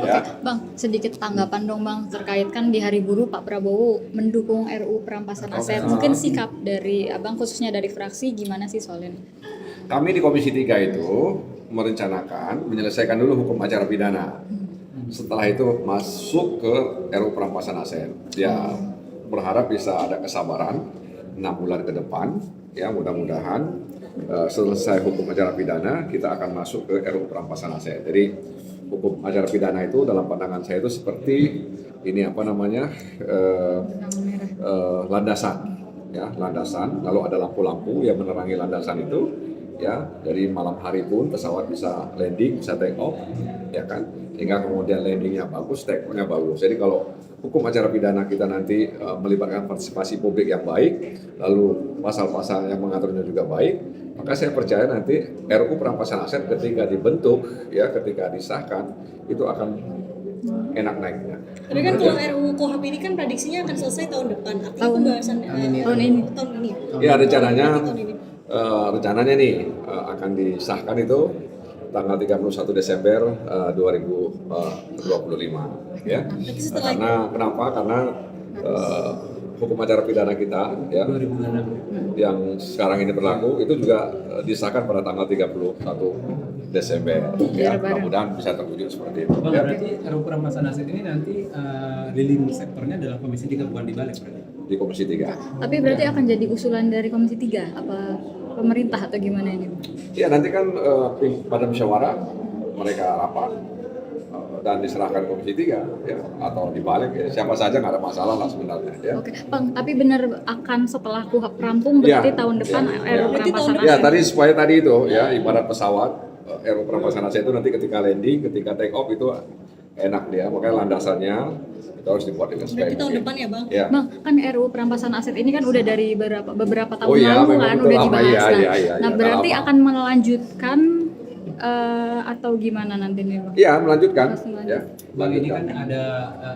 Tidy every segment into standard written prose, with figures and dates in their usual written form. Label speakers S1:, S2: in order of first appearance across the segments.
S1: ya.
S2: Bang, sedikit tanggapan dong Bang, terkait kan di Hari Buruh Pak Prabowo mendukung RUU perampasan aset. Mungkin sikap dari Abang khususnya dari fraksi gimana sih soal ini?
S1: Kami di Komisi 3 itu merencanakan menyelesaikan dulu hukum acara pidana. Setelah itu masuk ke RUU perampasan aset. Ya berharap bisa ada kesabaran 6 bulan ke depan, ya mudah-mudahan selesai hukum acara pidana kita akan masuk ke RUU perampasan aset. Jadi hukum acara pidana itu dalam pandangan saya itu seperti ini apa namanya landasan, ya landasan. Lalu ada lampu-lampu yang menerangi landasan itu, ya dari malam hari pun pesawat bisa landing, bisa take off, ya kan, hingga kemudian landingnya bagus, take off-nya bagus. Jadi kalau hukum acara pidana kita nanti melibatkan partisipasi publik yang baik, lalu pasal-pasal yang mengaturnya juga baik, maka saya percaya nanti RUU perampasan aset ketika dibentuk, ya ketika disahkan itu akan enak naiknya.
S3: Tapi kan kalau RUU KUHP ini kan prediksinya akan selesai tahun depan. Artinya pembahasan tahun ini.
S1: Ya rencananya
S3: Tahun ini.
S1: rencananya nih akan disahkan itu tanggal 31 Desember 2025 ya. Karena kenapa? Karena hukum acara pidana kita ya yang sekarang ini berlaku itu juga disahkan pada tanggal 31 Desember ya. Mudah-mudahan bisa terwujud seperti itu.
S4: Bang,
S1: Ya.
S4: berarti RUU perampasan aset ini nanti leading sektornya dalam Komisi 3 bukan di balik berarti?
S1: Di Komisi 3.
S2: Tapi berarti akan jadi usulan dari Komisi 3 apa pemerintah atau gimana ini?
S1: Ya nanti kan pada musyawarah mereka rapat dan diserahkan Komisi 3 ya atau dibalik ya siapa saja nggak ada masalah lah sebenarnya ya.
S2: Oke, Bang, tapi benar akan setelah KUHP rampung berarti tahun depan RUU perampasan aset.
S1: Ya tadi supaya tadi itu ya ibarat pesawat RUU perampasan aset itu nanti ketika landing, ketika take off itu enak dia, makanya landasannya itu harus dibuat dengan sebaik
S3: Berarti tahun
S1: mungkin.
S3: depan ya Bang?
S1: Ya.
S2: Bang, kan RUU perampasan aset ini kan udah dari beberapa tahun
S1: Oh iya,
S2: lalu
S1: memang
S2: kan
S1: betul
S2: udah
S1: lama,
S2: dibahas.
S1: iya,
S2: Nah, berarti
S1: lama.
S2: akan melanjutkan atau gimana nanti nih Bang?
S1: Iya melanjutkan
S2: Masih lanjut.
S1: ya.
S4: Bang, ini kan ada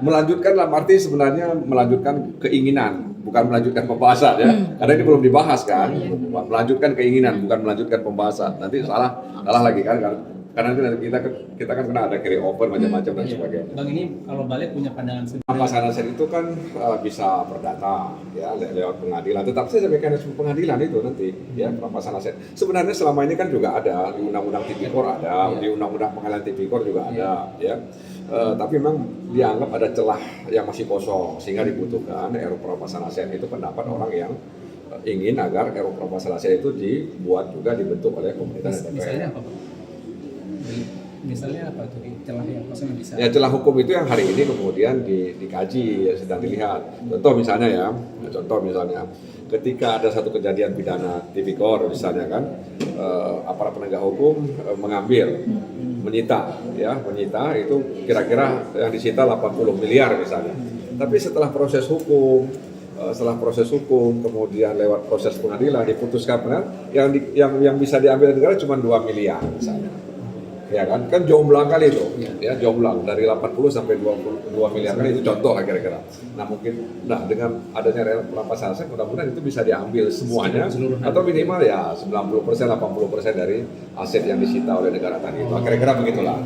S1: Melanjutkan dalam arti sebenarnya melanjutkan keinginan, bukan melanjutkan pembahasan ya. Karena ini belum dibahas kan. Melanjutkan keinginan, bukan melanjutkan pembahasan. Nanti salah lagi kan. Karena nanti kita kan kena ada carry over macam-macam dan sebagainya.
S4: Bang, ini kalau balik punya pandangan sendiri.
S1: Perampasan aset itu kan bisa perdata ya lewat pengadilan. Tetap saja mekanisme pengadilan itu nanti ya perampasan aset. Sebenarnya selama ini kan juga ada di Undang-Undang Tipikor ada, di Undang-Undang Pengadilan Tipikor juga ada ya. Tapi memang dianggap ada celah yang masih kosong sehingga dibutuhkan RUU perampasan aset. Itu pendapat orang yang ingin agar RUU perampasan aset itu dibuat juga dibentuk oleh pemerintah dan
S4: Misalnya
S1: DPR.
S4: apa, Bang? Misalnya apa tuh celah yang kosong yang bisa?
S1: Ya celah hukum itu yang hari ini kemudian dikaji, ya, sedang dilihat. Contoh misalnya ketika ada satu kejadian pidana tipikor misalnya kan, aparat penegak hukum mengambil, menyita itu kira-kira yang disita 80 miliar misalnya. Tapi setelah proses hukum kemudian lewat proses pengadilan diputuskan benar yang bisa diambil negara cuma 2 miliar misalnya. Ya kan jomblang kali itu ya jomblang dari 80 sampai 22 miliar kan itu contoh lah kira-kira. Nah dengan adanya perampasan aset mudah-mudahan itu bisa diambil semuanya atau minimal ya 90% 80% dari aset yang disita oleh negara tadi itu kira-kira begitulah.